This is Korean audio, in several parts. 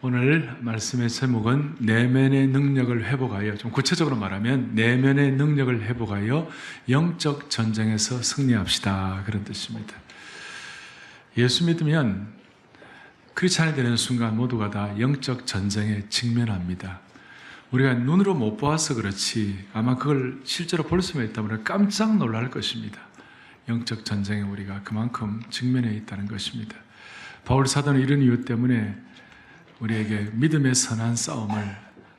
오늘 말씀의 제목은 내면의 능력을 회복하여, 좀 구체적으로 말하면 내면의 능력을 회복하여 영적 전쟁에서 승리합시다, 그런 뜻입니다. 예수 믿으면 크리스찬이 되는 순간 모두가 다 영적 전쟁에 직면합니다. 우리가 눈으로 못 보아서 그렇지 아마 그걸 실제로 볼 수만 있다면 깜짝 놀랄 것입니다. 영적 전쟁에 우리가 그만큼 직면해 있다는 것입니다. 바울 사도는 이런 이유 때문에 우리에게 믿음의 선한 싸움을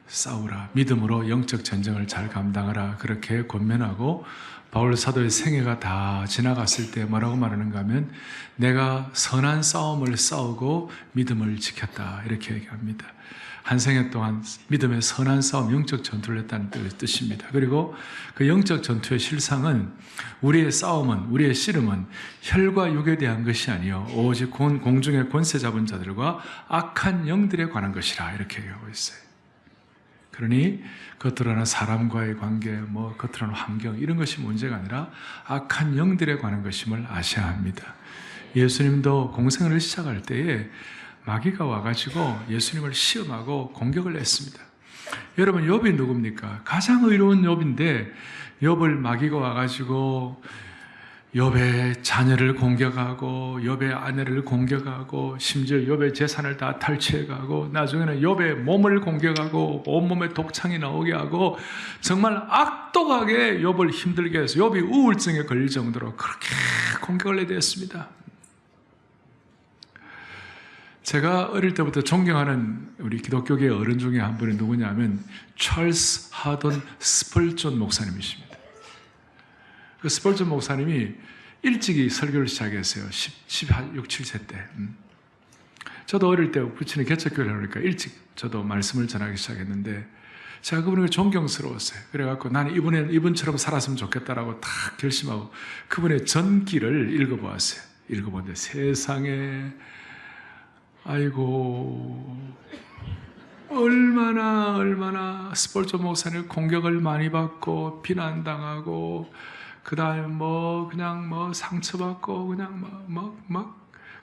싸우라, 믿음으로 영적 전쟁을 잘 감당하라, 그렇게 권면하고, 바울 사도의 생애가 다 지나갔을 때 뭐라고 말하는가 하면 내가 선한 싸움을 싸우고 믿음을 지켰다, 이렇게 얘기합니다. 한 생애 동안 믿음의 선한 싸움, 영적 전투를 했다는 뜻입니다. 그리고 그 영적 전투의 실상은 우리의 싸움은, 우리의 씨름은 혈과 육에 대한 것이 아니요 오직 공중의 권세 잡은 자들과 악한 영들에 관한 것이라, 이렇게 얘기하고 있어요. 그러니 겉으로는 사람과의 관계, 겉으로는 환경, 이런 것이 문제가 아니라 악한 영들에 관한 것임을 아셔야 합니다. 예수님도 공생을 시작할 때에 마귀가 와가지고 예수님을 시험하고 공격을 했습니다. 여러분, 욥이 누굽니까? 가장 의로운 욥인데 욥을 마귀가 와가지고 욥의 자녀를 공격하고 욥의 아내를 공격하고 심지어 욥의 재산을 다 탈취해가고 나중에는 욥의 몸을 공격하고 온몸에 독창이 나오게 하고 정말 악독하게 욥을 힘들게 해서 욥이 우울증에 걸릴 정도로 그렇게 공격을 해대었습니다. 제가 어릴 때부터 존경하는 우리 기독교계 어른 중에 한 분이 누구냐면 찰스 하던 스펄전 목사님이십니다. 그 스펄전 목사님이 일찍이 설교를 시작했어요. 16, 7세 때. 저도 어릴 때 부친이 개척교회를 하니까 일찍 저도 말씀을 전하기 시작했는데 제가 그분에게 존경스러웠어요. 그래갖고 나는 이분처럼 살았으면 좋겠다라고 딱 결심하고 그분의 전기를 읽어보았어요. 읽어보는데 세상에 아이고 얼마나 스펄전 목사님 공격을 많이 받고 비난당하고 그 다음에 그냥 상처받고 그냥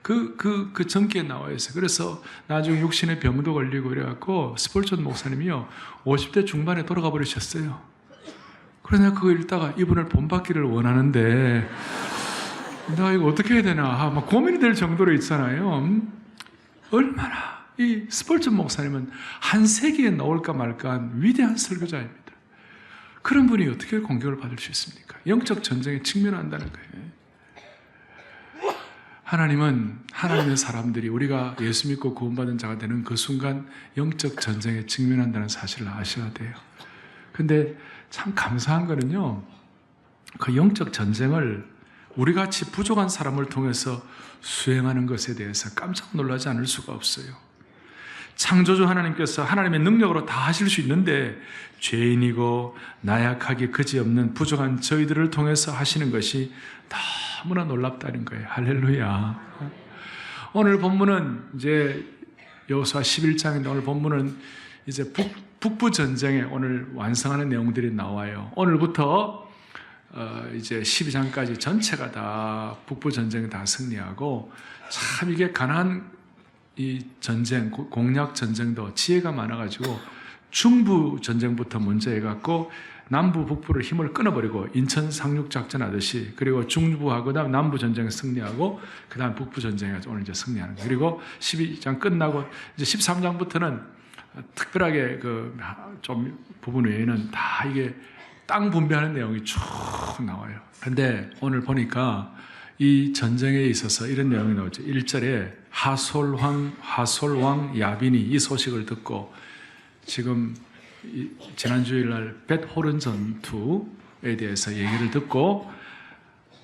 그 전기에 나와 있어요. 그래서 나중에 육신의 병도 걸리고 그래갖고 스펄전 목사님이요 50대 중반에 돌아가 버리셨어요. 그래서 내가 그거 읽다가 이분을 본받기를 원하는데 나 이거 어떻게 해야 되나 막 고민이 될 정도로 있잖아요. 얼마나 이 스펄전 목사님은 한 세기에 나올까 말까한 위대한 설교자입니다. 그런 분이 어떻게 공격을 받을 수 있습니까? 영적 전쟁에 직면한다는 거예요. 하나님은 하나님의 사람들이 우리가 예수 믿고 구원받은 자가 되는 그 순간 영적 전쟁에 직면한다는 사실을 아셔야 돼요. 근데 참 감사한 거는요, 그 영적 전쟁을 우리같이 부족한 사람을 통해서 수행하는 것에 대해서 깜짝 놀라지 않을 수가 없어요. 창조주 하나님께서 하나님의 능력으로 다 하실 수 있는데 죄인이고 나약하기 그지없는 부족한 저희들을 통해서 하시는 것이 너무나 놀랍다는 거예요. 할렐루야. 오늘 본문은 이제 여호수아 11장인데 오늘 본문은 이제 북부 전쟁에 오늘 완성하는 내용들이 나와요. 오늘부터 이제 12장까지 전체가 다 북부 전쟁에 다 승리하고 참 이게 가나안 이 전쟁, 공략 전쟁도 지혜가 많아가지고 중부 전쟁부터 먼저 해갖고 남부, 북부를 힘을 끊어버리고 인천 상륙작전 하듯이 그리고 중부하고 그다음 남부 전쟁에 승리하고 그다음 북부 전쟁에 오늘 이제 승리하는 거예요. 그리고 12장 끝나고 이제 13장부터는 특별하게 그 좀 부분 외에는 다 이게 땅 분배하는 내용이 쭉 나와요. 근데 오늘 보니까 이 전쟁에 있어서 이런 내용이 나오죠. 1절에 하솔왕 야빈이 이 소식을 듣고 지금 지난 주일날 벳호른 전투에 대해서 얘기를 듣고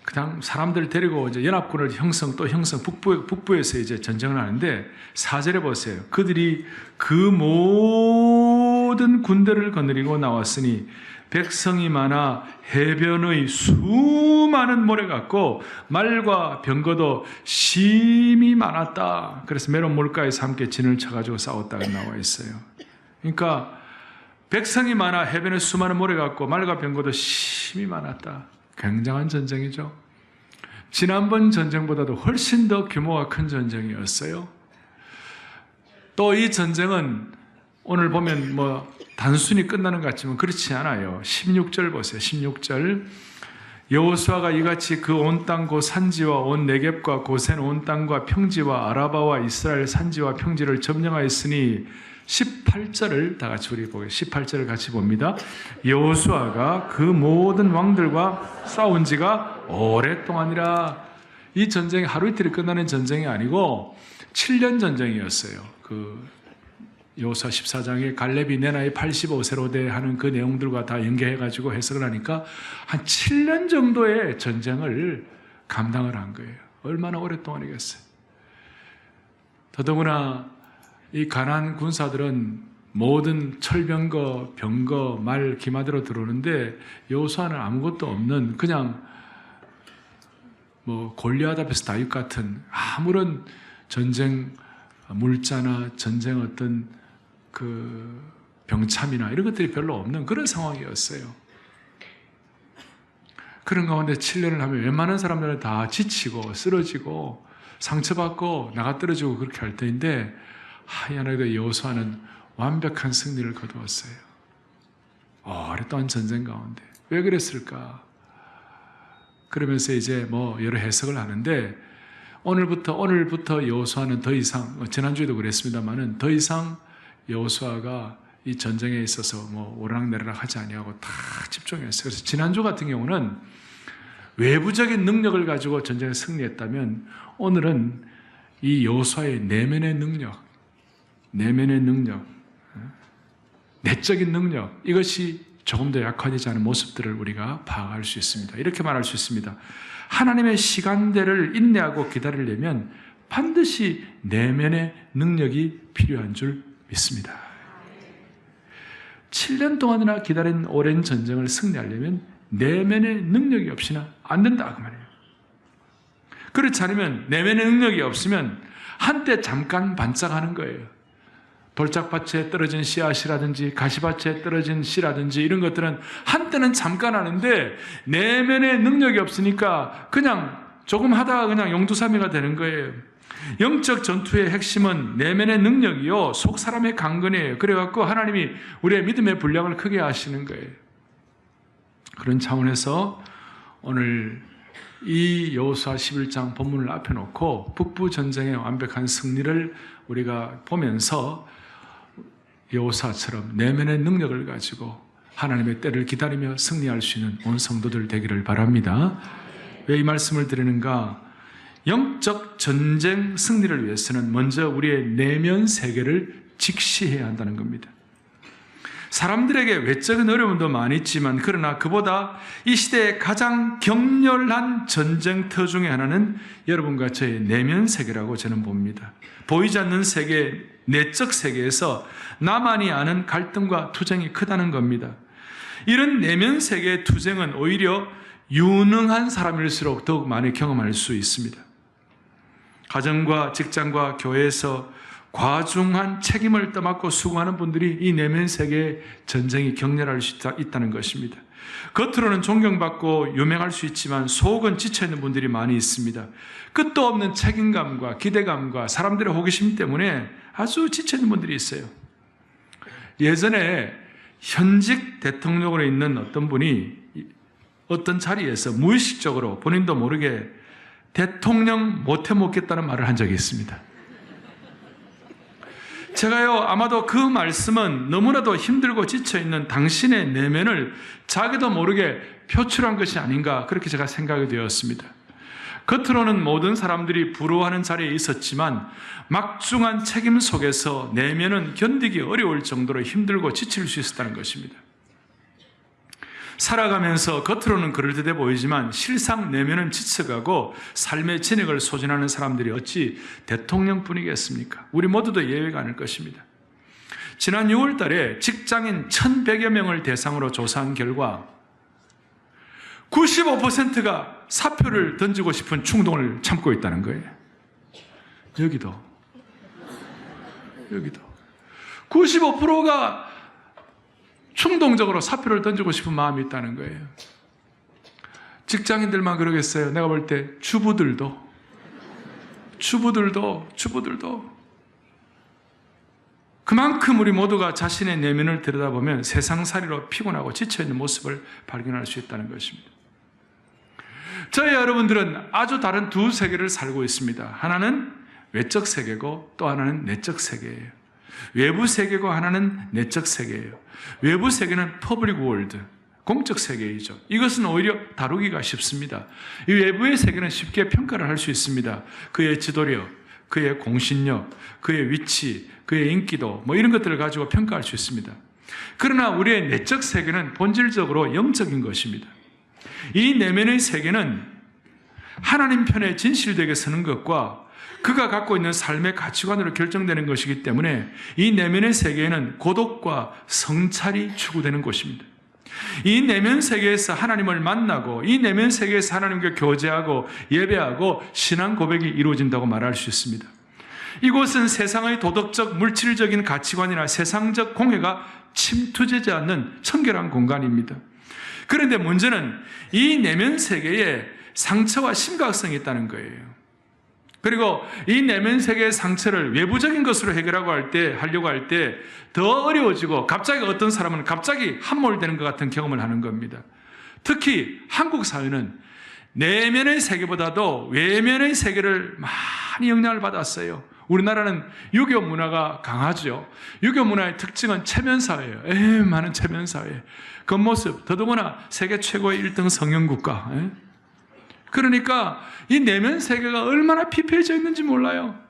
그냥 사람들 데리고 이제 연합군을 형성 북부에서 이제 전쟁을 하는데 4절에 보세요. 그들이 그 모든 군대를 거느리고 나왔으니 백성이 많아 해변의 수많은 모래 같고 말과 병거도 심히 많았다. 그래서 메론 물가에서 함께 진을 쳐가지고 싸웠다가 나와 있어요. 그러니까 백성이 많아 해변에 수많은 모래 같고 말과 병거도 심히 많았다. 굉장한 전쟁이죠. 지난번 전쟁보다도 훨씬 더 규모가 큰 전쟁이었어요. 또 이 전쟁은 오늘 보면 뭐 단순히 끝나는 것 같지만 그렇지 않아요. 16절 보세요. 16절. 여호수아가 이같이 그 온 땅 곧 산지와 온 네겝과 고센 온 땅과 평지와 아라바와 이스라엘 산지와 평지를 점령하였으니 18절을 다 같이 우리 보겠습니다. 18절을 같이 봅니다. 여호수아가 그 모든 왕들과 싸운 지가 오랫동안이라. 이 전쟁이 하루 이틀이 끝나는 전쟁이 아니고 7년 전쟁이었어요. 그 여호수아 14장에 갈렙이 내 나이 85세로 돼 하는 그 내용들과 다 연계해가지고 해석을 하니까 한 7년 정도의 전쟁을 감당을 한 거예요. 얼마나 오랫동안이겠어요. 더더구나 이 가나안 군사들은 모든 철병거, 병거, 말, 기마대로 들어오는데 여호수아는 아무것도 없는 그냥 뭐 골리앗 앞에서 다윗 같은 아무런 전쟁 물자나 전쟁 어떤 그 병참이나 이런 것들이 별로 없는 그런 상황이었어요. 그런 가운데 7년을 하면 웬만한 사람들은 다 지치고 쓰러지고 상처받고 나가 떨어지고 그렇게 할 때인데 하얀하게 여호수아는 완벽한 승리를 거두었어요. 오랫동안 전쟁 가운데 왜 그랬을까? 그러면서 이제 뭐 여러 해석을 하는데 오늘부터 여호수아는 더 이상 지난주에도 그랬습니다만은 더 이상 여호수아가 이 전쟁에 있어서 뭐 오르락내리락 하지 아니하고 다 집중했어요. 그래서 지난주 같은 경우는 외부적인 능력을 가지고 전쟁에 승리했다면 오늘은 이 여호수아의 내면의 능력, 내적인 능력 이것이 조금 더 약화되지 않은 모습들을 우리가 파악할 수 있습니다. 이렇게 말할 수 있습니다. 하나님의 시간대를 인내하고 기다리려면 반드시 내면의 능력이 필요한 줄 믿습니다. 7년 동안이나 기다린 오랜 전쟁을 승리하려면 내면의 능력이 없이는 안 된다 그 말이에요. 그렇지 않으면 내면의 능력이 없으면 한때 잠깐 반짝하는 거예요. 돌짝밭에 떨어진 씨앗이라든지 가시밭에 떨어진 씨라든지 이런 것들은 한때는 잠깐 하는데 내면의 능력이 없으니까 그냥 조금 하다가 그냥 용두사미가 되는 거예요. 영적 전투의 핵심은 내면의 능력이요 속 사람의 강건이에요. 그래갖고 하나님이 우리의 믿음의 분량을 크게 하시는 거예요. 그런 차원에서 오늘 이 여호수아 11장 본문을 앞에 놓고 북부 전쟁의 완벽한 승리를 우리가 보면서 여호수아처럼 내면의 능력을 가지고 하나님의 때를 기다리며 승리할 수 있는 온 성도들 되기를 바랍니다. 왜 이 말씀을 드리는가? 영적 전쟁 승리를 위해서는 먼저 우리의 내면 세계를 직시해야 한다는 겁니다. 사람들에게 외적인 어려움도 많이 있지만 그러나 그보다 이 시대의 가장 격렬한 전쟁터 중에 하나는 여러분과 저의 내면 세계라고 저는 봅니다. 보이지 않는 세계, 내적 세계에서 나만이 아는 갈등과 투쟁이 크다는 겁니다. 이런 내면 세계의 투쟁은 오히려 유능한 사람일수록 더욱 많이 경험할 수 있습니다. 가정과 직장과 교회에서 과중한 책임을 떠맡고 수고하는 분들이 이 내면 세계의 전쟁이 격렬할 수 있다는 것입니다. 겉으로는 존경받고 유명할 수 있지만 속은 지쳐있는 분들이 많이 있습니다. 끝도 없는 책임감과 기대감과 사람들의 호기심 때문에 아주 지쳐있는 분들이 있어요. 예전에 현직 대통령으로 있는 어떤 분이 어떤 자리에서 무의식적으로 본인도 모르게 대통령 못해 먹겠다는 말을 한 적이 있습니다. 제가요, 아마도 그 말씀은 너무나도 힘들고 지쳐있는 당신의 내면을 자기도 모르게 표출한 것이 아닌가, 그렇게 제가 생각이 되었습니다. 겉으로는 모든 사람들이 부러워하는 자리에 있었지만 막중한 책임 속에서 내면은 견디기 어려울 정도로 힘들고 지칠 수 있었다는 것입니다. 살아가면서 겉으로는 그럴듯해 보이지만 실상 내면은 지쳐가고 삶의 진액을 소진하는 사람들이 어찌 대통령뿐이겠습니까? 우리 모두도 예외가 아닐 것입니다. 지난 6월 달에 직장인 1,100여 명을 대상으로 조사한 결과 95%가 사표를 던지고 싶은 충동을 참고 있다는 거예요. 여기도 95%가 충동적으로 사표를 던지고 싶은 마음이 있다는 거예요. 직장인들만 그러겠어요. 내가 볼 때 주부들도 그만큼 우리 모두가 자신의 내면을 들여다보면 세상살이로 피곤하고 지쳐있는 모습을 발견할 수 있다는 것입니다. 저희 여러분들은 아주 다른 두 세계를 살고 있습니다. 하나는 외적 세계고 또 하나는 내적 세계예요. 외부 세계고 하나는 내적 세계예요. 외부 세계는 퍼블릭 월드, 공적 세계이죠. 이것은 오히려 다루기가 쉽습니다. 이 외부의 세계는 쉽게 평가를 할 수 있습니다. 그의 지도력, 그의 공신력, 그의 위치, 그의 인기도 뭐 이런 것들을 가지고 평가할 수 있습니다. 그러나 우리의 내적 세계는 본질적으로 영적인 것입니다. 이 내면의 세계는 하나님 편에 진실되게 서는 것과 그가 갖고 있는 삶의 가치관으로 결정되는 것이기 때문에 이 내면의 세계에는 고독과 성찰이 추구되는 곳입니다. 이 내면 세계에서 하나님을 만나고 이 내면 세계에서 하나님과 교제하고 예배하고 신앙 고백이 이루어진다고 말할 수 있습니다. 이곳은 세상의 도덕적 물질적인 가치관이나 세상적 공해가 침투되지 않는 청결한 공간입니다. 그런데 문제는 이 내면 세계에 상처와 심각성이 있다는 거예요. 그리고 이 내면 세계의 상처를 외부적인 것으로 하려고 할 때 더 어려워지고 갑자기 어떤 사람은 갑자기 함몰되는 것 같은 경험을 하는 겁니다. 특히 한국 사회는 내면의 세계보다도 외면의 세계를 많이 영향을 받았어요. 우리나라는 유교 문화가 강하죠. 유교 문화의 특징은 체면사회예요. 많은 체면사회. 겉모습, 더더구나 세계 최고의 1등 성형국가. 그러니까 이 내면 세계가 얼마나 피폐해져 있는지 몰라요.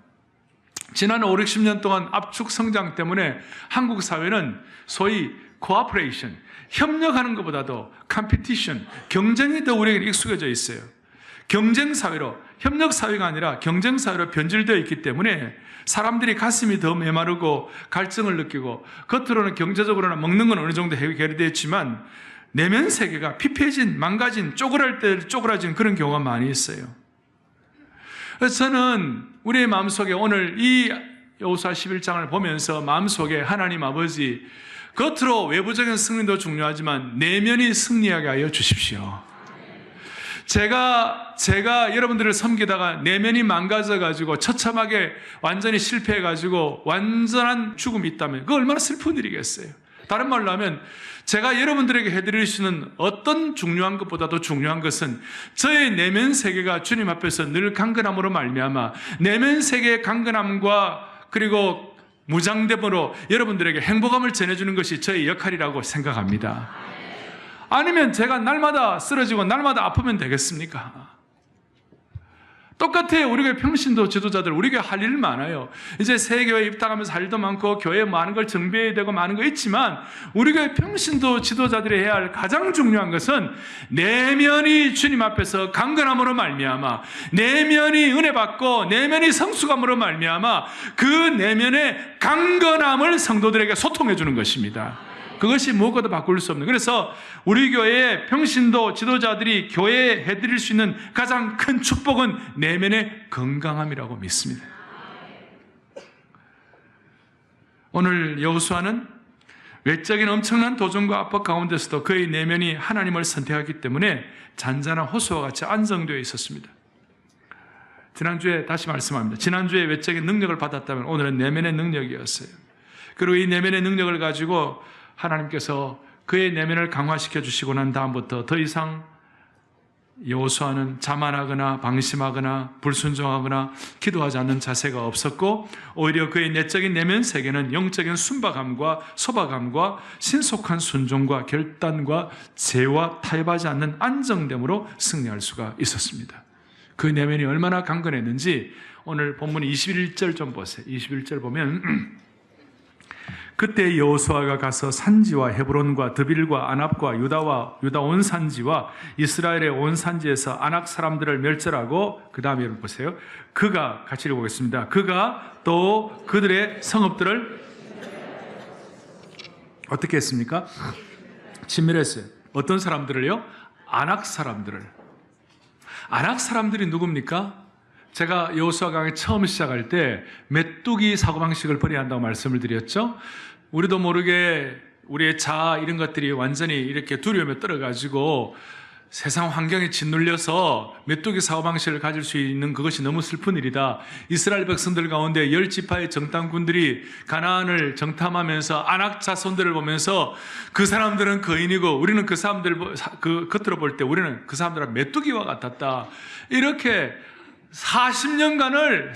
지난 5, 60년 동안 압축 성장 때문에 한국 사회는 소위 코어퍼레이션, 협력하는 것보다도 컴피티션, 경쟁이 더 우리에게 익숙해져 있어요. 경쟁 사회로, 협력 사회가 아니라 경쟁 사회로 변질되어 있기 때문에 사람들이 가슴이 더 메마르고 갈증을 느끼고 겉으로는 경제적으로나 먹는 건 어느 정도 해결이 됐지만 내면 세계가 피폐해진, 망가진, 쪼그랄 때 쪼그라진 그런 경우가 많이 있어요. 그래서 저는 우리의 마음속에 오늘 이 여호수아 11장을 보면서 마음속에 하나님 아버지, 겉으로 외부적인 승리도 중요하지만 내면이 승리하게 하여 주십시오. 제가 여러분들을 섬기다가 내면이 망가져가지고 처참하게 완전히 실패해가지고 완전한 죽음이 있다면 그거 얼마나 슬픈 일이겠어요. 다른 말로 하면 제가 여러분들에게 해드릴 수 있는 어떤 중요한 것보다도 중요한 것은 저의 내면 세계가 주님 앞에서 늘 강건함으로 말미암아 내면 세계의 강건함과 그리고 무장됨으로 여러분들에게 행복함을 전해주는 것이 저의 역할이라고 생각합니다. 아니면 제가 날마다 쓰러지고 날마다 아프면 되겠습니까? 똑같아요. 우리 교회 평신도 지도자들, 우리 교회 할 일 많아요. 이제 새 교회 입당하면서 할 일도 많고 교회에 많은 걸 정비해야 되고 많은 거 있지만 우리 교회 평신도 지도자들이 해야 할 가장 중요한 것은 내면이 주님 앞에서 강건함으로 말미암아, 내면이 은혜 받고 내면이 성숙함으로 말미암아 그 내면의 강건함을 성도들에게 소통해 주는 것입니다. 그것이 무엇과도 바꿀 수 없는. 그래서 우리 교회의 평신도 지도자들이 교회에 해드릴 수 있는 가장 큰 축복은 내면의 건강함이라고 믿습니다. 오늘 여호수아는 외적인 엄청난 도전과 압박 가운데서도 그의 내면이 하나님을 선택하기 때문에 잔잔한 호수와 같이 안정되어 있었습니다. 지난주에 다시 말씀합니다. 지난주에 외적인 능력을 받았다면 오늘은 내면의 능력이었어요. 그리고 이 내면의 능력을 가지고 하나님께서 그의 내면을 강화시켜 주시고 난 다음부터 더 이상 여호수아는 자만하거나 방심하거나 불순종하거나 기도하지 않는 자세가 없었고 오히려 그의 내적인 내면 세계는 영적인 순박함과 소박함과 신속한 순종과 결단과 죄와 타협하지 않는 안정됨으로 승리할 수가 있었습니다. 그 내면이 얼마나 강건했는지 오늘 본문 21절 좀 보세요. 21절 보면 그때 여호수아가 가서 산지와 헤브론과 드빌과 아납과 유다 온 산지와 이스라엘의 온 산지에서 아낙 사람들을 멸절하고 그 다음에 여러분 보세요. 그가 같이 읽어보겠습니다. 그가 또 그들의 성읍들을 어떻게 했습니까? 진멸했어요. 어떤 사람들을요? 아낙 사람들을. 아낙 사람들이 누굽니까? 제가 여호수아 강의 처음 시작할 때 메뚜기 사고방식을 버려야 한다고 말씀을 드렸죠. 우리도 모르게 우리의 자아 이런 것들이 완전히 이렇게 두려움에 떨어가지고 세상 환경에 짓눌려서 메뚜기 사고방식을 가질 수 있는 그것이 너무 슬픈 일이다. 이스라엘 백성들 가운데 10지파의 정탐꾼들이 가나안을 정탐하면서 아낙 자손들을 보면서 그 사람들은 거인이고 우리는 그 사람들 그 겉으로 볼 때 우리는 그 사람들은 메뚜기와 같았다. 이렇게 40년간을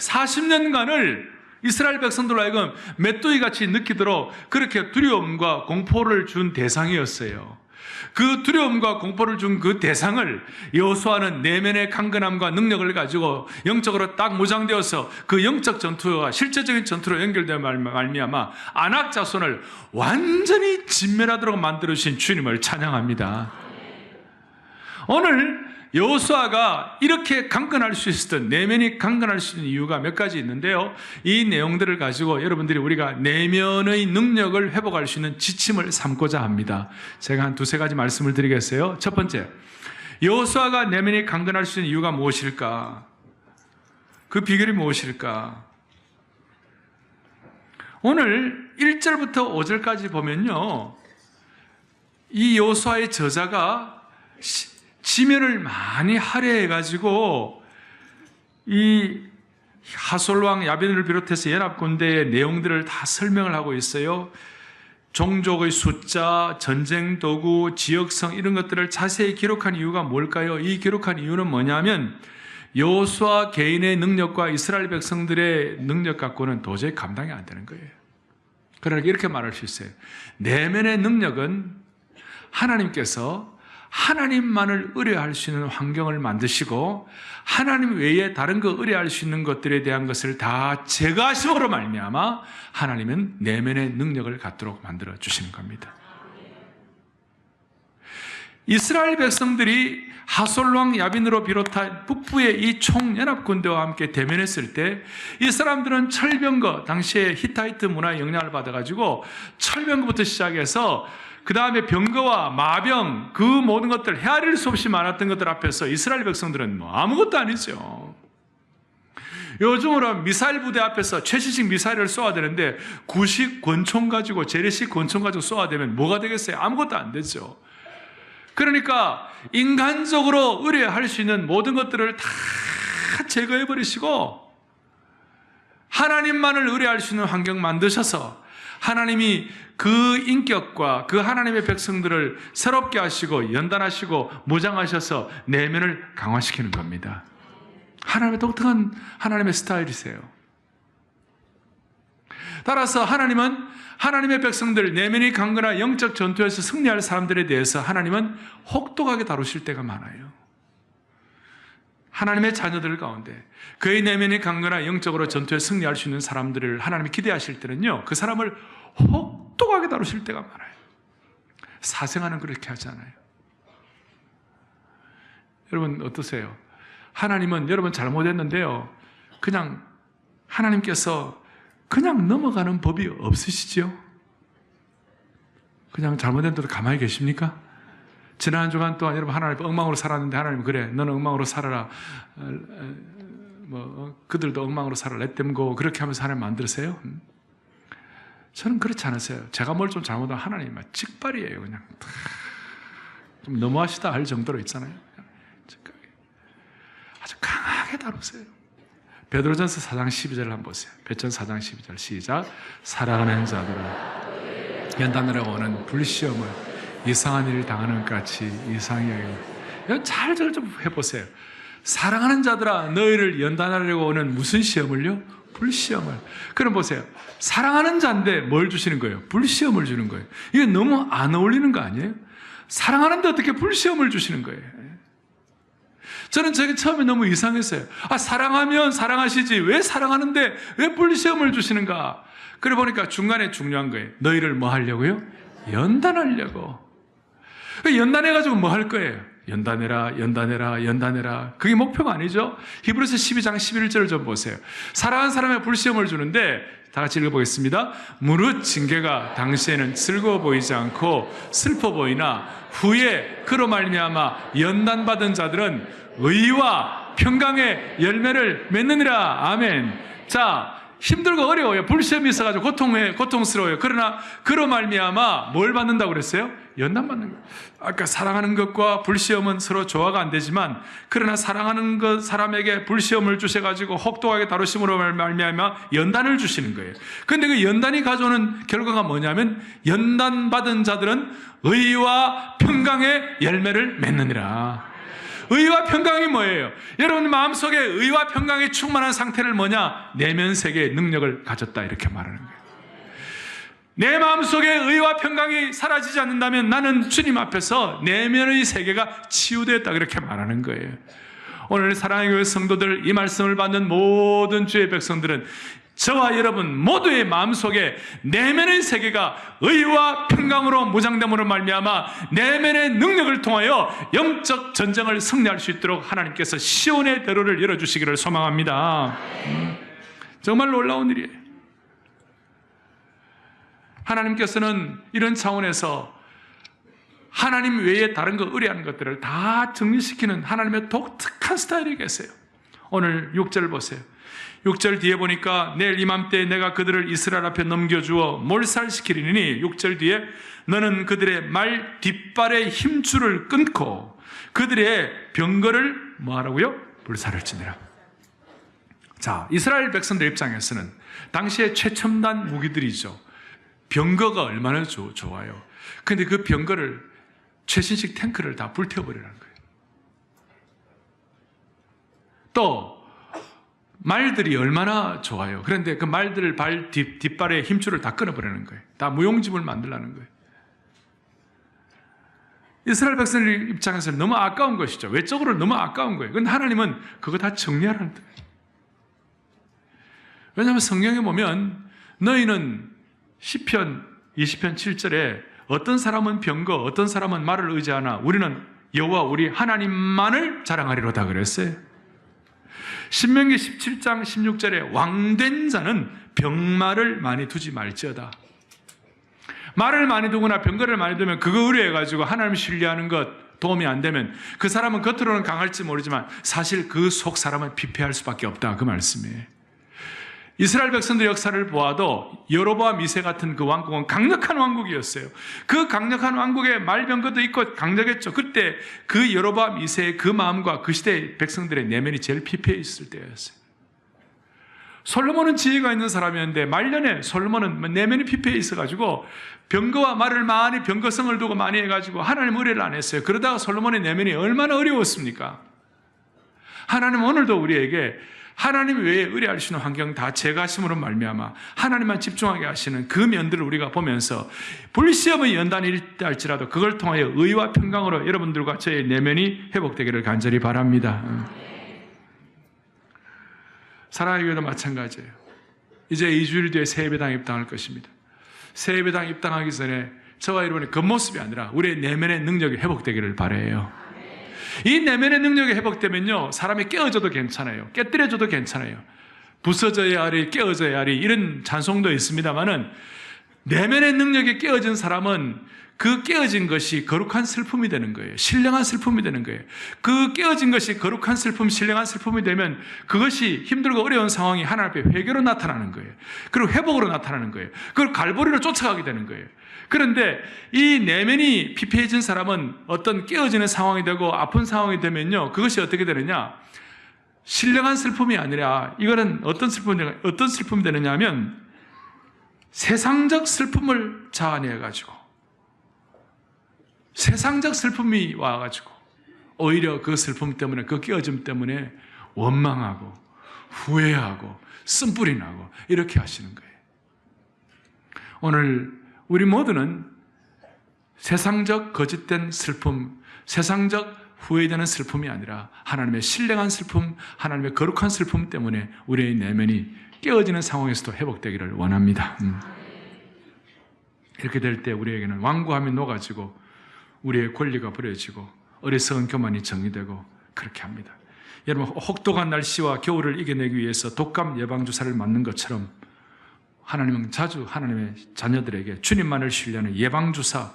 이스라엘 백성들로 하여금 메뚜기같이 느끼도록 그렇게 두려움과 공포를 준 대상이었어요. 그 두려움과 공포를 준 그 대상을 여호수아는 내면의 강건함과 능력을 가지고 영적으로 딱 무장되어서 그 영적 전투와 실제적인 전투로 연결되어 말미암아 아낙 자손을 완전히 진멸하도록 만들어주신 주님을 찬양합니다. 오늘 여호수아가 이렇게 강건할 수 있었던, 내면이 강건할 수 있는 이유가 몇 가지 있는데요. 이 내용들을 가지고 여러분들이 우리가 내면의 능력을 회복할 수 있는 지침을 삼고자 합니다. 제가 한 두세 가지 말씀을 드리겠어요. 첫 번째, 여호수아가 내면이 강건할 수 있는 이유가 무엇일까? 그 비결이 무엇일까? 오늘 1절부터 5절까지 보면요, 이 여호수아의 저자가 지면을 많이 할애해가지고 이 하솔왕 야빈을 비롯해서 연합군대의 내용들을 다 설명을 하고 있어요. 종족의 숫자, 전쟁 도구, 지역성 이런 것들을 자세히 기록한 이유가 뭘까요? 이 기록한 이유는 뭐냐면 여호수아 개인의 능력과 이스라엘 백성들의 능력 갖고는 도저히 감당이 안 되는 거예요. 그러니까 이렇게 말할 수 있어요. 내면의 능력은 하나님께서 하나님만을 의뢰할 수 있는 환경을 만드시고 하나님 외에 다른 거 의뢰할 수 있는 것들에 대한 것을 다 제거하심으로 말미암아 하나님은 내면의 능력을 갖도록 만들어 주시는 겁니다. 이스라엘 백성들이 하솔왕 야빈으로 비롯한 북부의 이 총연합군대와 함께 대면했을 때 이 사람들은 철병거, 당시에 히타이트 문화의 영향을 받아가지고 철병거부터 시작해서 그 다음에 병거와 마병, 그 모든 것들, 헤아릴 수 없이 많았던 것들 앞에서 이스라엘 백성들은 뭐 아무것도 아니죠. 요즘으로 미사일 부대 앞에서 최신식 미사일을 쏘아야 되는데 구식 권총 가지고, 재래식 권총 가지고 쏘아야 되면 뭐가 되겠어요? 아무것도 안 되죠. 그러니까 인간적으로 의뢰할 수 있는 모든 것들을 다 제거해버리시고 하나님만을 의뢰할 수 있는 환경 만드셔서 하나님이 그 인격과 그 하나님의 백성들을 새롭게 하시고 연단하시고 무장하셔서 내면을 강화시키는 겁니다. 하나님의 독특한 하나님의 스타일이세요. 따라서 하나님은 하나님의 백성들, 내면이 강건한 영적 전투에서 승리할 사람들에 대해서 하나님은 혹독하게 다루실 때가 많아요. 하나님의 자녀들 가운데 그의 내면이 강건한 영적으로 전투에 승리할 수 있는 사람들을 하나님이 기대하실 때는요, 그 사람을 혹독하게 다루실 때가 많아요. 사생아는 그렇게 하지 않아요. 여러분 어떠세요? 하나님은 여러분 잘못했는데요, 그냥 하나님께서 그냥 넘어가는 법이 없으시죠? 그냥 잘못된 대로 가만히 계십니까? 지난 한 주간 동안 여러분 하나님 엉망으로 살았는데 하나님 그래 너는 엉망으로 살아라, 그들도 엉망으로 살아라, let them go, 그렇게 하면서 하나님 만들으세요? 저는 그렇지 않으세요. 제가 뭘 좀 잘못하면 하나님 막 직발이에요. 그냥 좀 너무하시다 할 정도로 있잖아요. 아주 강하게 다루세요. 베드로전서 4장 12절을 한번 보세요. 베드로전서 4장 12절 시작. 사랑하는 자들아, 연단하려고 오는 불시험을 이상한 일을 당하는 것 같이 이상하게, 잘 좀 해보세요. 사랑하는 자들아, 너희를 연단하려고 오는 무슨 시험을요? 불시험을. 그럼 보세요. 사랑하는 자인데 뭘 주시는 거예요? 불시험을 주는 거예요. 이게 너무 안 어울리는 거 아니에요? 사랑하는데 어떻게 불시험을 주시는 거예요? 저는 저게 처음에 너무 이상했어요. 사랑하면 사랑하시지 왜 사랑하는데 왜 불시험을 주시는가? 그래 보니까 중간에 중요한 거예요. 너희를 뭐 하려고요? 연단하려고. 연단해가지고 뭐 할 거예요? 연단해라, 연단해라, 연단해라. 그게 목표가 아니죠? 히브리서 12장 11절을 좀 보세요. 사랑하는 사람의 불시험을 주는데 다 같이 읽어보겠습니다. 무릇 징계가 당시에는 즐거워 보이지 않고 슬퍼 보이나 후에 그로 말미암아 연단받은 자들은 의와 평강의 열매를 맺느니라. 아멘. 자, 힘들고 어려워요. 불시험이 있어가지고 고통스러워요. 그러나 그로 말미암아 뭘 받는다고 그랬어요? 연단 받는 거예요. 아까 사랑하는 것과 불시험은 서로 조화가 안 되지만, 그러나 사랑하는 것 사람에게 불시험을 주셔가지고 혹독하게 다루심으로 말미암아 연단을 주시는 거예요. 그런데 그 연단이 가져오는 결과가 뭐냐면, 연단 받은 자들은 의와 평강의 열매를 맺느니라. 의와 평강이 뭐예요? 여러분 마음속에 의와 평강이 충만한 상태를 뭐냐? 내면 세계의 능력을 가졌다, 이렇게 말하는 거예요. 내 마음속에 의와 평강이 사라지지 않는다면 나는 주님 앞에서 내면의 세계가 치유되었다, 그렇게 말하는 거예요. 오늘 사랑의 교회 성도들, 이 말씀을 받는 모든 주의 백성들은 저와 여러분 모두의 마음속에 내면의 세계가 의와 평강으로 무장됨으로 말미암아 내면의 능력을 통하여 영적 전쟁을 승리할 수 있도록 하나님께서 시온의 대로를 열어주시기를 소망합니다. 정말 놀라운 일이에요. 하나님께서는 이런 차원에서 하나님 외에 다른 거 의뢰하는 것들을 다 정리시키는 하나님의 독특한 스타일이 계세요. 오늘 6절 보세요. 6절 뒤에 보니까 내일 이맘때 내가 그들을 이스라엘 앞에 넘겨주어 몰살시키리니, 6절 뒤에 너는 그들의 말 뒷발의 힘줄을 끊고 그들의 병거를 뭐하라고요? 불살을지니라. 자, 이스라엘 백성들 입장에서는 당시에 최첨단 무기들이죠. 병거가 얼마나 좋아요. 근데 그 병거를, 최신식 탱크를 다 불태워버리라는 거예요. 또 말들이 얼마나 좋아요. 그런데 그 말들 뒷발의 힘줄을 다 끊어버리는 거예요. 다 무용지물 만들라는 거예요. 이스라엘 백성들 입장에서는 너무 아까운 것이죠. 외적으로 너무 아까운 거예요. 그런데 하나님은 그거 다 정리하라는 거예요. 왜냐하면 성경에 보면 너희는 시편 20편 7절에 어떤 사람은 병거, 어떤 사람은 말을 의지하나 우리는 여호와 우리 하나님만을 자랑하리로다 그랬어요. 신명기 17장 16절에 왕된 자는 병말을 많이 두지 말지어다. 말을 많이 두거나 병거를 많이 두면 그거 의뢰해가지고 하나님 신뢰하는 것 도움이 안 되면 그 사람은 겉으로는 강할지 모르지만 사실 그 속 사람은 피폐할 수밖에 없다, 그 말씀이에요. 이스라엘 백성들 역사를 보아도 여로보암 2세 같은 그 왕국은 강력한 왕국이었어요. 그 강력한 왕국에 말병거도 있고 강력했죠. 그때 그 여로보암 2세의 그 마음과 그 시대의 백성들의 내면이 제일 피폐해 있을 때였어요. 솔로몬은 지혜가 있는 사람이었는데 말년에 솔로몬은 내면이 피폐해 있어가지고 병거와 말을 많이, 병거성을 두고 많이 해가지고 하나님 의뢰를 안 했어요. 그러다가 솔로몬의 내면이 얼마나 어려웠습니까? 하나님 오늘도 우리에게 하나님 외에 의뢰할 수 있는 환경 다 제거하심으로 말미암아 하나님만 집중하게 하시는 그 면들을 우리가 보면서 불시험의 연단이 있다 할지라도 그걸 통하여 의와 평강으로 여러분들과 저의 내면이 회복되기를 간절히 바랍니다. 사랑의 교회도 마찬가지예요. 이제 2주일 뒤에 새 예배당에 입당할 것입니다. 새 예배당에 입당하기 전에 저와 여러분의 겉모습이 아니라 우리의 내면의 능력이 회복되기를 바라요. 이 내면의 능력이 회복되면요, 사람이 깨어져도 괜찮아요. 깨뜨려져도 괜찮아야 부서져야 하리, 깨어져야 하리, 이런 찬송도 있습니다만은 내면의 능력이 깨어진 사람은 그 깨어진 것이 거룩한 슬픔이 되는 거예요. 신령한 슬픔이 되는 거예요. 그 깨어진 것이 거룩한 슬픔, 신령한 슬픔이 되면 그것이 힘들고 어려운 상황이 하나님 앞에 회개로 나타나는 거예요. 그리고 회복으로 나타나는 거예요. 그걸 갈보리로 쫓아가게 되는 거예요. 그런데 이 내면이 피폐해진 사람은 어떤 깨어지는 상황이 되고 아픈 상황이 되면요, 그것이 어떻게 되느냐, 신령한 슬픔이 아니라 이거는 어떤 슬픔이 되느냐 하면 세상적 슬픔을 자아내가지고 세상적 슬픔이 와가지고 오히려 그 슬픔 때문에, 그 깨어짐 때문에 원망하고 후회하고 쓴뿌리 나고 이렇게 하시는 거예요. 오늘 우리 모두는 세상적 거짓된 슬픔, 세상적 후회되는 슬픔이 아니라 하나님의 신령한 슬픔, 하나님의 거룩한 슬픔 때문에 우리의 내면이 깨어지는 상황에서도 회복되기를 원합니다. 이렇게 될 때 우리에게는 완고함이 녹아지고 우리의 권리가 버려지고 어리석은 교만이 정리되고 그렇게 합니다. 여러분, 혹독한 날씨와 겨울을 이겨내기 위해서 독감 예방주사를 맞는 것처럼 하나님은 자주 하나님의 자녀들에게 주님만을 신뢰하는 예방주사,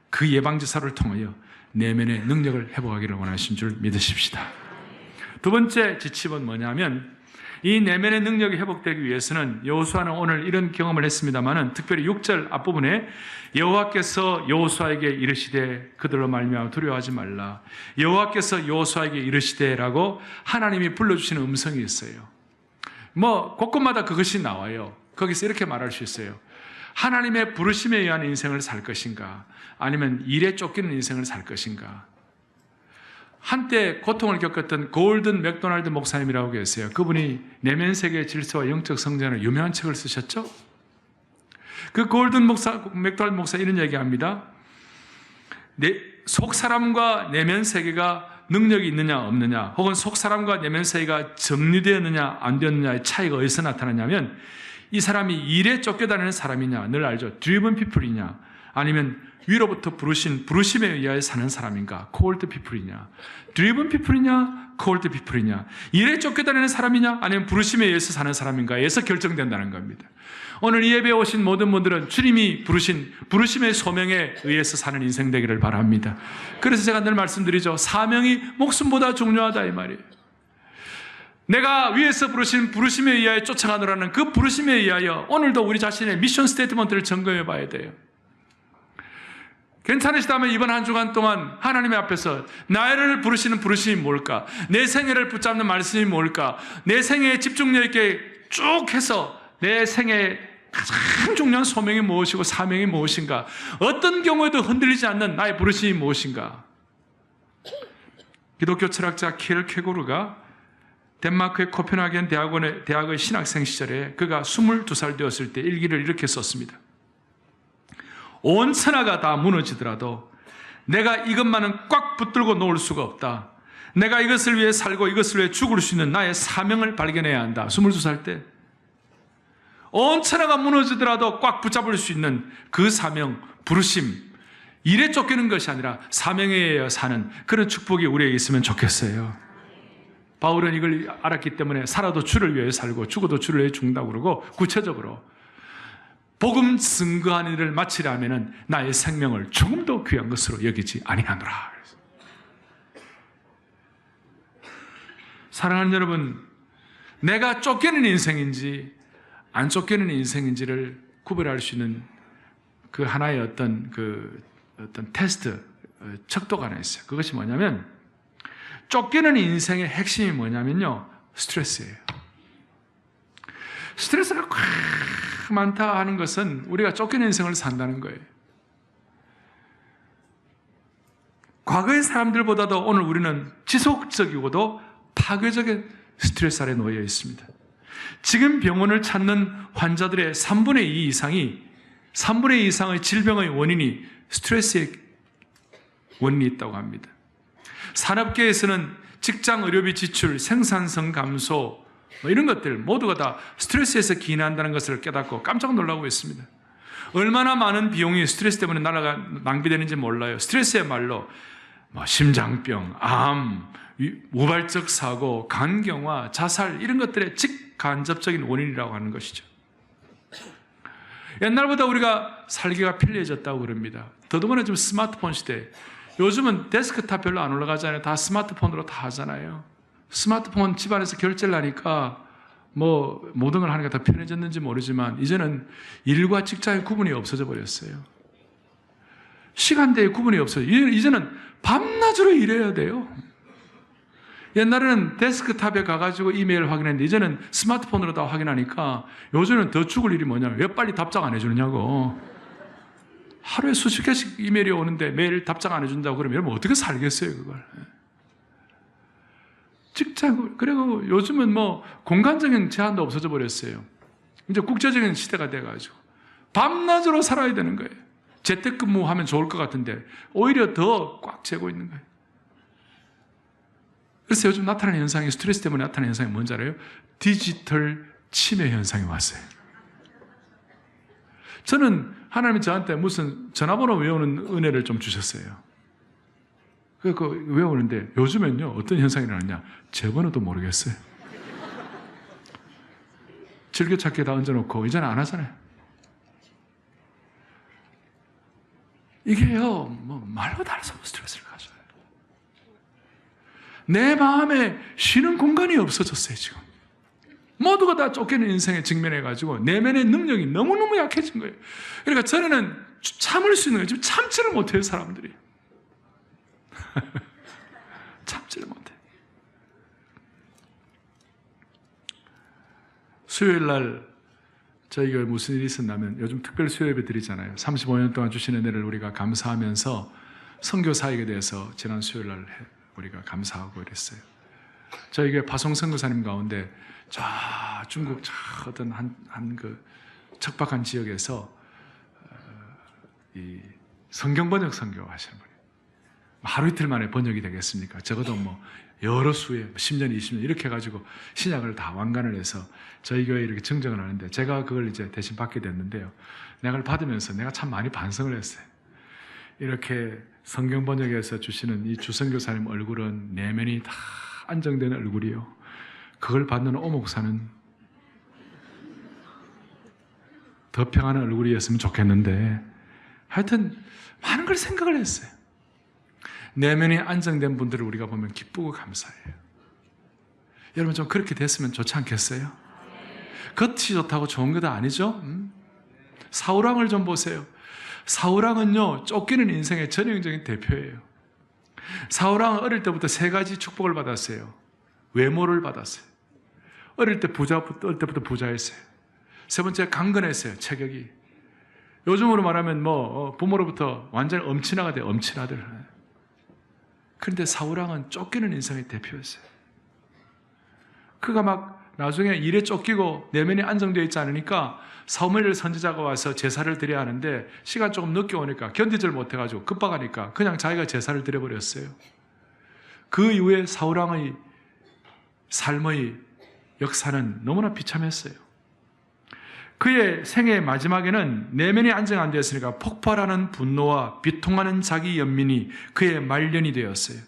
그 예방주사를 통하여 내면의 능력을 회복하기를 원하신 줄 믿으십시다. 두 번째 지침은 뭐냐면 이 내면의 능력이 회복되기 위해서는 여호수아는 오늘 이런 경험을 했습니다마는 특별히 6절 앞부분에 여호와께서 여호수아에게 이르시되 그들로 말미암아 두려워하지 말라. 여호와께서 여호수아에게 이르시되라고 하나님이 불러주시는 음성이 있어요. 곳곳마다 그것이 나와요. 거기서 이렇게 말할 수 있어요. 하나님의 부르심에 의한 인생을 살 것인가, 아니면 일에 쫓기는 인생을 살 것인가. 한때 고통을 겪었던 골든 맥도날드 목사님이라고 계세요. 그분이 내면 세계의 질서와 영적 성장을 유명한 책을 쓰셨죠. 그 골든 맥도날드 목사 이런 얘기합니다. 속 사람과 내면 세계가 능력이 있느냐 없느냐, 혹은 속 사람과 내면 세계가 정리되었느냐 안 되었느냐의 차이가 어디서 나타나냐면, 이 사람이 일에 쫓겨다니는 사람이냐, 늘 알죠, driven people이냐, 아니면 위로부터 부르심에 의하여 사는 사람인가, called people이냐, driven people이냐, called people이냐, 일에 쫓겨다니는 사람이냐, 아니면 부르심에 의해서 사는 사람인가에서 결정된다는 겁니다. 오늘 이 예배에 오신 모든 분들은 주님이 부르신 부르심의 소명에 의해서 사는 인생 되기를 바랍니다. 그래서 제가 늘 말씀드리죠. 사명이 목숨보다 중요하다 이 말이에요. 내가 위에서 부르신 부르심에 의하여 쫓아가노라는 그 부르심에 의하여 오늘도 우리 자신의 미션 스테이트먼트를 점검해 봐야 돼요. 괜찮으시다면 이번 한 주간 동안 하나님의 앞에서 나를 부르시는 부르심이 뭘까? 내 생애를 붙잡는 말씀이 뭘까? 내 생애에 집중력 있게 쭉 해서 내 생애에 가장 중요한 소명이 무엇이고 사명이 무엇인가? 어떤 경우에도 흔들리지 않는 나의 부르심이 무엇인가? 기독교 철학자 킬케고르가 덴마크의 코펜하겐 대학의 신학생 시절에 그가 22살 되었을 때 일기를 이렇게 썼습니다. 온 천하가 다 무너지더라도 내가 이것만은 꽉 붙들고 놓을 수가 없다. 내가 이것을 위해 살고 이것을 위해 죽을 수 있는 나의 사명을 발견해야 한다. 22살 때. 온 천하가 무너지더라도 꽉 붙잡을 수 있는 그 사명, 부르심, 일에 쫓기는 것이 아니라 사명에 의해 사는 그런 축복이 우리에게 있으면 좋겠어요. 바울은 이걸 알았기 때문에 살아도 주를 위해 살고 죽어도 주를 위해 죽는다고 그러고, 구체적으로 복음 증거하는 일을 마치려면 나의 생명을 조금 더 귀한 것으로 여기지 아니하노라. 사랑하는 여러분, 내가 쫓기는 인생인지 안 쫓기는 인생인지를 구별할 수 있는 그 하나의 어떤 테스트, 척도가 하나 있어요. 그것이 뭐냐면, 쫓기는 인생의 핵심이 뭐냐면요, 스트레스예요. 스트레스가 꽉 많다 하는 것은 우리가 쫓기는 인생을 산다는 거예요. 과거의 사람들보다도 오늘 우리는 지속적이고도 파괴적인 스트레스 아래 놓여 있습니다. 지금 병원을 찾는 환자들의 3분의 2 이상의 질병의 원인이 스트레스의 원인이 있다고 합니다. 산업계에서는 직장 의료비 지출, 생산성 감소, 이런 것들 모두가 다 스트레스에서 기인한다는 것을 깨닫고 깜짝 놀라고 있습니다. 얼마나 많은 비용이 스트레스 때문에 낭비되는지 몰라요. 스트레스야말로 심장병, 암, 우발적 사고, 간경화, 자살, 이런 것들의 직간접적인 원인이라고 하는 것이죠. 옛날보다 우리가 살기가 편리해졌다고 그럽니다. 더더구나 지금 스마트폰 시대, 요즘은 데스크탑 별로 안 올라가잖아요. 다 스마트폰으로 다 하잖아요. 스마트폰 집안에서 결제를 하니까 모든 걸 하니까 더 편해졌는지 모르지만 이제는 일과 직장의 구분이 없어져 버렸어요. 시간대의 구분이 없어요. 이제는 밤낮으로 일해야 돼요. 옛날에는 데스크탑에 가가지고 이메일 확인했는데 이제는 스마트폰으로 다 확인하니까 요즘은 더 죽을 일이 뭐냐면, 왜 빨리 답장 안 해주느냐고. 하루에 수십 개씩 이메일이 오는데 매일 답장 안 해준다고 그러면 여러분 어떻게 살겠어요, 그걸. 직장, 그리고 요즘은 공간적인 제한도 없어져 버렸어요. 이제 국제적인 시대가 돼가지고 밤낮으로 살아야 되는 거예요. 재택근무하면 좋을 것 같은데 오히려 더 꽉 채고 있는 거예요. 그래서 요즘 나타나는 현상이, 스트레스 때문에 나타나는 현상이 뭔지 알아요? 디지털 치매 현상이 왔어요. 저는 하나님이 저한테 무슨 전화번호 외우는 은혜를 좀 주셨어요. 그 외우는데 요즘엔요, 어떤 현상이 일어났냐? 제 번호도 모르겠어요. 즐겨찾기에 다 얹어놓고 이제는 안 하잖아요. 이게요, 말로 다 해서 스트레스를 가져요. 내 마음에 쉬는 공간이 없어졌어요, 지금. 모두가 다 쫓기는 인생에 직면해가지고 내면의 능력이 너무너무 약해진 거예요. 그러니까 전에는 참을 수 있는 거예요. 지금 참지를 못해요, 사람들이. 참지를 못해요. 수요일 날 저희 교회 무슨 일이 있었냐면 요즘 특별 수요 예배 드리잖아요. 35년 동안 주신 은혜를 우리가 감사하면서 선교사에게 대해서 지난 수요일 날 우리가 감사하고 이랬어요. 저희 교회 파송 선교사님 가운데 저 중국 저 어떤 한 그 척박한 지역에서 이 성경 번역 선교하시는 분이에요. 하루 이틀 만에 번역이 되겠습니까? 적어도 뭐 여러 수에 10년, 20년 이렇게 해가지고 신약을 다 완간을 해서 저희 교회에 이렇게 증정을 하는데 제가 그걸 이제 대신 받게 됐는데요. 내가 그걸 받으면서 내가 참 많이 반성을 했어요. 이렇게 성경 번역에서 주시는 이 주선교사님 얼굴은 내면이 다 안정된 얼굴이요. 그걸 받는 오 목사는 더 평안한 얼굴이었으면 좋겠는데 하여튼 많은 걸 생각을 했어요. 내면이 안정된 분들을 우리가 보면 기쁘고 감사해요. 여러분 좀 그렇게 됐으면 좋지 않겠어요? 겉이 좋다고 좋은 거 다 아니죠? 사울왕을 좀 보세요. 사울왕은요, 쫓기는 인생의 전형적인 대표예요. 사울왕은 어릴 때부터 세 가지 축복을 받았어요. 외모를 받았어요. 어릴 때부터 부자였어요. 세 번째, 강건했어요. 체격이. 요즘으로 말하면 부모로부터 완전히 엄친아가 돼요. 엄친아들. 그런데 사울왕은 쫓기는 인생의 대표였어요. 그가 막 나중에 일에 쫓기고 내면이 안정되어 있지 않으니까 사무엘 선지자가 와서 제사를 드려야 하는데 시간 조금 늦게 오니까 견디질 못해가지고 급박하니까 그냥 자기가 제사를 드려버렸어요. 그 이후에 사울왕의 삶의 역사는 너무나 비참했어요. 그의 생애의 마지막에는 내면이 안정 안 되었으니까 폭발하는 분노와 비통하는 자기 연민이 그의 말년이 되었어요.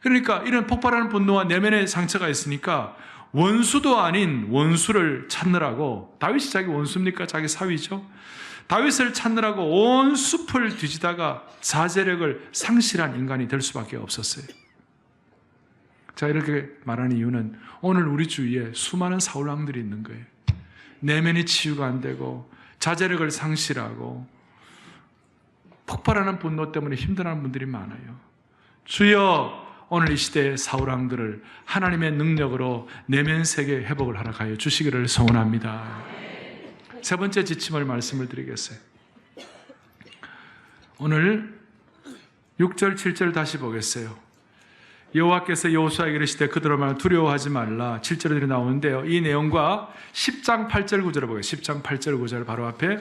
그러니까 이런 폭발하는 분노와 내면의 상처가 있으니까 원수도 아닌 원수를 찾느라고, 다윗이 자기 원수입니까? 자기 사위죠. 다윗을 찾느라고 온 숲을 뒤지다가 자제력을 상실한 인간이 될 수밖에 없었어요. 제가 이렇게 말하는 이유는 오늘 우리 주위에 수많은 사울왕들이 있는 거예요. 내면이 치유가 안 되고 자제력을 상실하고 폭발하는 분노 때문에 힘들어하는 분들이 많아요. 주여, 오늘 이 시대의 사울왕들을 하나님의 능력으로 내면 세계 회복을 하러 주시기를 소원합니다. 세 번째 지침을 말씀을 드리겠어요. 오늘 6절, 7절 다시 보겠어요. 여호와께서 여호수아에게 이르시되 그들을 말하여 두려워하지 말라. 7절에 나오는데요. 이 내용과 10장 8절 9절을 보겠습니다. 10장 8절 9절 바로 앞에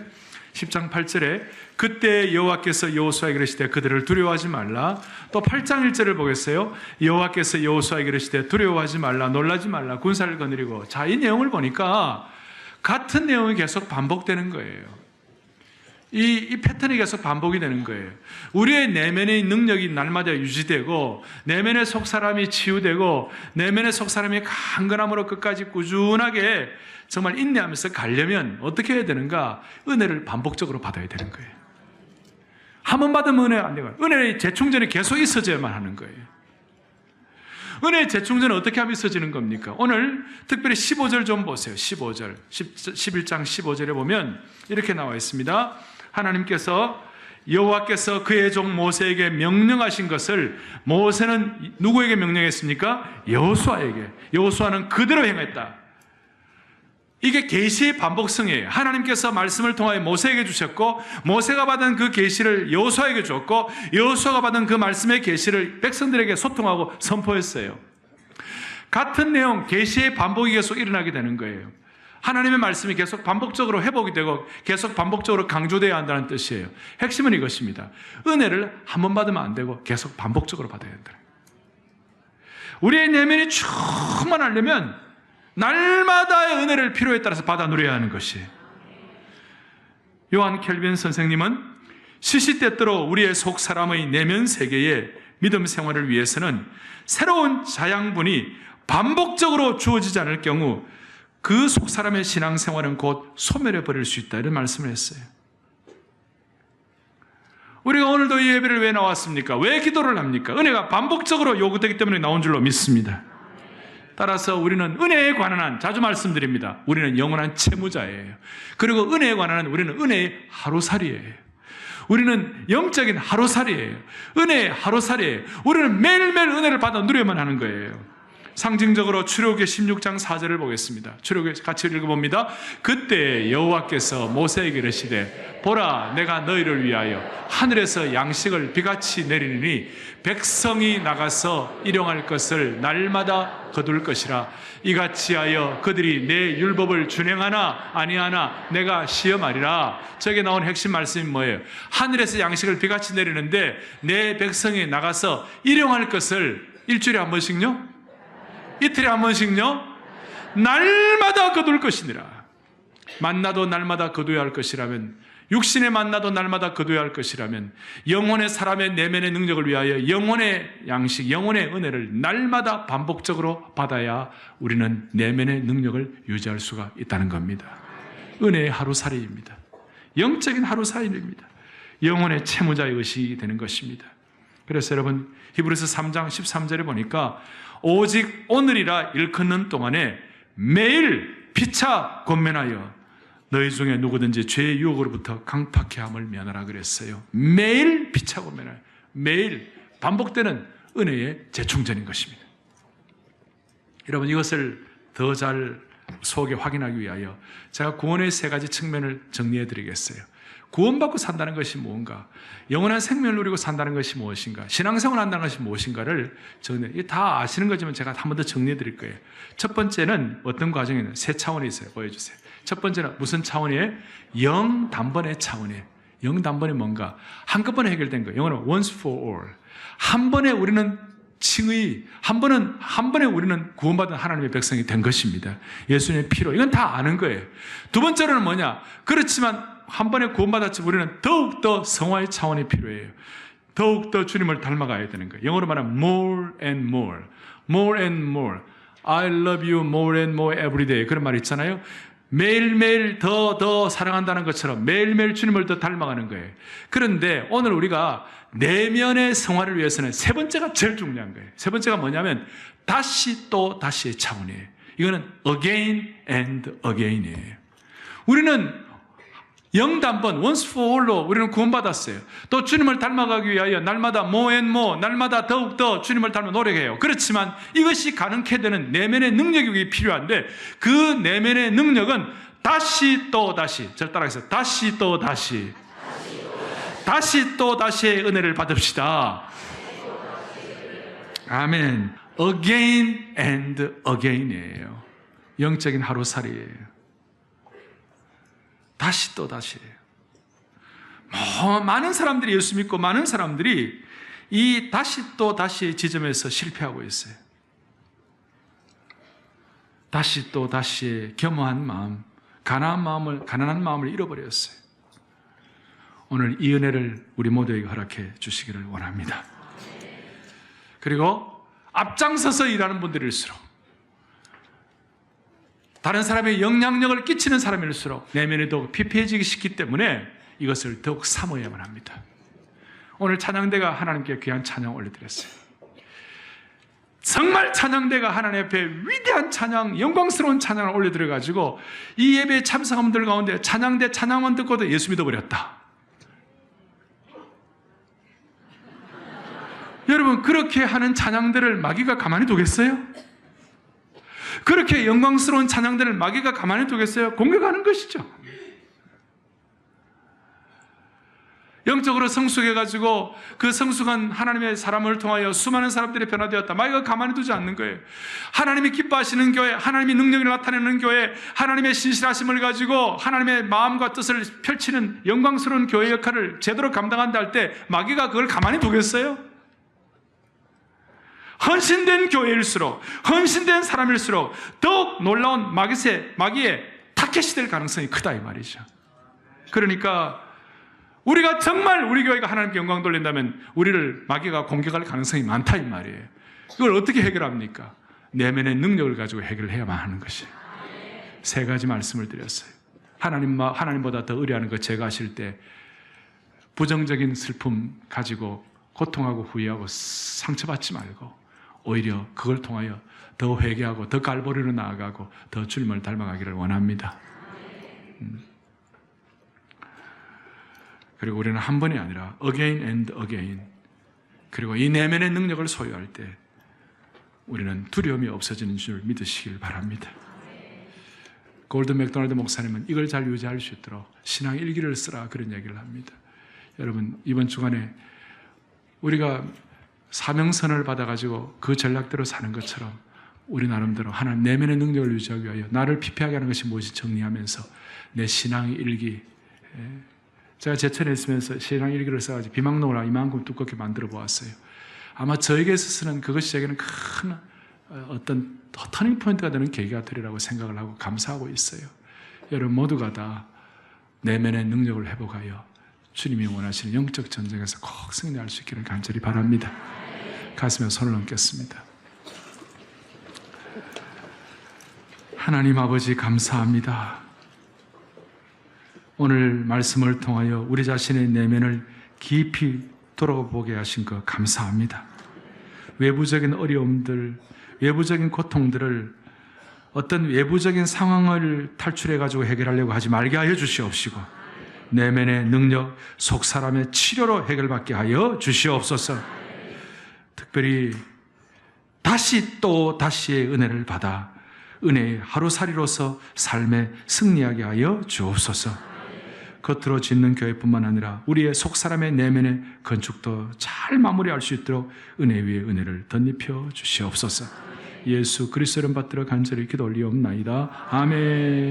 10장 8절에 그때 여호와께서 여호수아에게 이르시되 그들을 두려워하지 말라. 또 8장 1절을 보겠어요. 여호와께서 여호수아에게 이르시되 두려워하지 말라, 놀라지 말라, 군사를 거느리고. 자, 이 내용을 보니까 같은 내용이 계속 반복되는 거예요. 이 패턴이 계속 반복이 되는 거예요. 우리의 내면의 능력이 날마다 유지되고 내면의 속사람이 치유되고 내면의 속사람이 강건함으로 끝까지 꾸준하게 정말 인내하면서 가려면 어떻게 해야 되는가? 은혜를 반복적으로 받아야 되는 거예요. 한 번 받으면 은혜가 안 되고 은혜의 재충전이 계속 있어져야만 하는 거예요. 은혜의 재충전은 어떻게 하면 있어지는 겁니까? 오늘 특별히 15절 좀 보세요. 15절 11장 15절에 보면 이렇게 나와 있습니다. 하나님께서 여호와께서 그의 종 모세에게 명령하신 것을 모세는 누구에게 명령했습니까? 여호수아에게. 여호수아는 그대로 행했다. 이게 계시의 반복성이에요. 하나님께서 말씀을 통하여 모세에게 주셨고 모세가 받은 그 계시를 여호수아에게 줬고 여호수아가 받은 그 말씀의 계시를 백성들에게 소통하고 선포했어요. 같은 내용, 계시의 반복이 계속 일어나게 되는 거예요. 하나님의 말씀이 계속 반복적으로 회복이 되고 계속 반복적으로 강조되어야 한다는 뜻이에요. 핵심은 이것입니다. 은혜를 한 번 받으면 안 되고 계속 반복적으로 받아야 된다. 우리의 내면이 충만하려면 날마다의 은혜를 필요에 따라서 받아 누려야 하는 것이에요. 요한 켈빈 선생님은 시시때때로 우리의 속 사람의 내면 세계의 믿음 생활을 위해서는 새로운 자양분이 반복적으로 주어지지 않을 경우 그 속 사람의 신앙생활은 곧 소멸해 버릴 수 있다, 이런 말씀을 했어요. 우리가 오늘도 이 예배를 왜 나왔습니까? 왜 기도를 합니까? 은혜가 반복적으로 요구되기 때문에 나온 줄로 믿습니다. 따라서 우리는 은혜에 관한 한, 자주 말씀드립니다, 우리는 영원한 채무자예요. 그리고 은혜에 관한 한 우리는 은혜의 하루살이에요. 우리는 영적인 하루살이에요. 은혜의 하루살이에요. 우리는 매일매일 은혜를 받아 누려야만 하는 거예요. 상징적으로 출애굽기 16장 4절을 보겠습니다. 출애굽기 같이 읽어봅니다. 그때 여호와께서 모세에게 이르시되 보라, 내가 너희를 위하여 하늘에서 양식을 비같이 내리니 백성이 나가서 일용할 것을 날마다 거둘 것이라. 이같이 하여 그들이 내 율법을 준행하나 아니하나 내가 시험하리라. 저게 나온 핵심 말씀이 뭐예요? 하늘에서 양식을 비같이 내리는데 내 백성이 나가서 일용할 것을 일주일에 한 번씩요? 이틀에 한 번씩요? 날마다 거둘 것이니라. 만나도 날마다 거둬야 할 것이라면, 육신의 만나도 날마다 거둬야 할 것이라면, 영혼의 사람의 내면의 능력을 위하여 영혼의 양식, 영혼의 은혜를 날마다 반복적으로 받아야 우리는 내면의 능력을 유지할 수가 있다는 겁니다. 은혜의 하루살이입니다. 영적인 하루살이입니다. 영혼의 채무자의 의식이 되는 것입니다. 그래서 여러분, 히브리서 3장 13절에 보니까 오직 오늘이라 일컫는 동안에 매일 피차 권면하여 너희 중에 누구든지 죄의 유혹으로부터 강팍해 함을 면하라 그랬어요. 매일 피차 권면하여, 매일 반복되는 은혜의 재충전인 것입니다. 여러분, 이것을 더 잘 속에 확인하기 위하여 제가 구원의 세 가지 측면을 정리해 드리겠어요. 구원받고 산다는 것이 뭔가, 영원한 생명을 누리고 산다는 것이 무엇인가, 신앙생활을 한다는 것이 무엇인가를 다 아시는 거지만 제가 한 번 더 정리해 드릴 거예요. 첫 번째는 어떤 과정이냐, 세 차원이 있어요. 보여주세요. 첫 번째는 무슨 차원이에요? 영단번의 차원이에요. 영단번이 뭔가 한꺼번에 해결된 거예요. 영어는 once for all. 한 번에 우리는 칭의, 한 번에 우리는 구원받은 하나님의 백성이 된 것입니다. 예수님의 피로. 이건 다 아는 거예요. 두 번째로는 뭐냐? 그렇지만 한 번에 구원받았지 우리는 더욱더 성화의 차원이 필요해요. 더욱더 주님을 닮아가야 되는 거예요. 영어로 말하면 more and more, more and more. I love you more and more every day. 그런 말 있잖아요. 매일매일 더 사랑한다는 것처럼 매일매일 주님을 더 닮아가는 거예요. 그런데 오늘 우리가 내면의 성화를 위해서는 세 번째가 제일 중요한 거예요. 세 번째가 뭐냐면 다시 또 다시의 차원이에요. 이거는 again and again이에요. 우리는 영단번, once for all로 우리는 구원받았어요. 또 주님을 닮아가기 위하여 날마다 more and more, 날마다 더욱더 주님을 닮아 노력해요. 그렇지만 이것이 가능케 되는 내면의 능력이 필요한데, 그 내면의 능력은 다시 또 다시, 저를 따라하세요. 다시 또 다시, 다시 또 다시의 은혜를 받읍시다. 아멘. Again and again이에요. 영적인 하루살이에요. 다시 또 다시예요. 많은 사람들이 예수 믿고 많은 사람들이 이 다시 또 다시의 지점에서 실패하고 있어요. 다시 또 다시의 겸허한 마음, 가난한 마음을 잃어버렸어요. 오늘 이 은혜를 우리 모두에게 허락해 주시기를 원합니다. 그리고 앞장서서 일하는 분들일수록, 다른 사람의 영향력을 끼치는 사람일수록 내면이 더욱 피폐해지기 쉽기 때문에 이것을 더욱 삼어야만 합니다. 오늘 찬양대가 하나님께 귀한 찬양 올려드렸어요. 정말 찬양대가 하나님 앞에 위대한 찬양, 영광스러운 찬양을 올려드려가지고 이 예배에 참석한 분들 가운데 찬양대 찬양만 듣고도 예수 믿어버렸다. 여러분, 그렇게 하는 찬양들을 마귀가 가만히 두겠어요? 그렇게 영광스러운 찬양들을 마귀가 가만히 두겠어요? 공격하는 것이죠. 영적으로 성숙해가지고 그 성숙한 하나님의 사람을 통하여 수많은 사람들이 변화되었다. 마귀가 가만히 두지 않는 거예요. 하나님이 기뻐하시는 교회, 하나님이 능력을 나타내는 교회, 하나님의 신실하심을 가지고 하나님의 마음과 뜻을 펼치는 영광스러운 교회 역할을 제대로 감당한다 할 때 마귀가 그걸 가만히 두겠어요? 헌신된 교회일수록, 헌신된 사람일수록 더욱 놀라운 마귀의 타켓이 될 가능성이 크다 이 말이죠. 그러니까 우리가 정말 우리 교회가 하나님께 영광 돌린다면 우리를 마귀가 공격할 가능성이 많다 이 말이에요. 이걸 어떻게 해결합니까? 내면의 능력을 가지고 해결을 해야만 하는 것이에요. 세 가지 말씀을 드렸어요. 하나님보다 더 의뢰하는 것 제가 하실 때 부정적인 슬픔 가지고 고통하고 후회하고 상처받지 말고 오히려 그걸 통하여 더 회개하고 더 갈보리로 나아가고 더 주님을 닮아가기를 원합니다. 그리고 우리는 한 번이 아니라 again and again, 그리고 이 내면의 능력을 소유할 때 우리는 두려움이 없어지는 줄 믿으시길 바랍니다. 골드 맥도날드 목사님은 이걸 잘 유지할 수 있도록 신앙 일기를 쓰라 그런 얘기를 합니다. 여러분, 이번 주간에 우리가 사명선을 받아가지고 그 전략대로 사는 것처럼 우리 나름대로 하나님 내면의 능력을 유지하기 위하여 나를 피폐하게 하는 것이 무엇이 정리하면서 내 신앙 일기, 제가 제천에 있으면서 신앙 일기를 써가지고 비망록을 이만큼 두껍게 만들어 보았어요. 아마 저에게 있어서는 그것이 제게는 큰 어떤 터닝 포인트가 되는 계기가 되리라고 생각을 하고 감사하고 있어요. 여러분 모두가 다 내면의 능력을 회복하여 주님이 원하시는 영적 전쟁에서 꼭 승리할 수 있기를 간절히 바랍니다. 가슴에 손을 얹겠습니다. 하나님 아버지 감사합니다. 오늘 말씀을 통하여 우리 자신의 내면을 깊이 돌아보게 하신 것 감사합니다. 외부적인 어려움들, 외부적인 고통들을 어떤 외부적인 상황을 탈출해가지고 해결하려고 하지 말게 하여 주시옵시고 내면의 능력, 속 사람의 치료로 해결받게 하여 주시옵소서. 특별히 다시 또 다시의 은혜를 받아 은혜의 하루살이로서 삶에 승리하게 하여 주옵소서. 겉으로 짓는 교회뿐만 아니라 우리의 속 사람의 내면의 건축도 잘 마무리할 수 있도록 은혜 위에 은혜를 덧입혀 주시옵소서. 예수 그리스도 이름 받들어 간절히 기도 올리옵나이다. 아멘.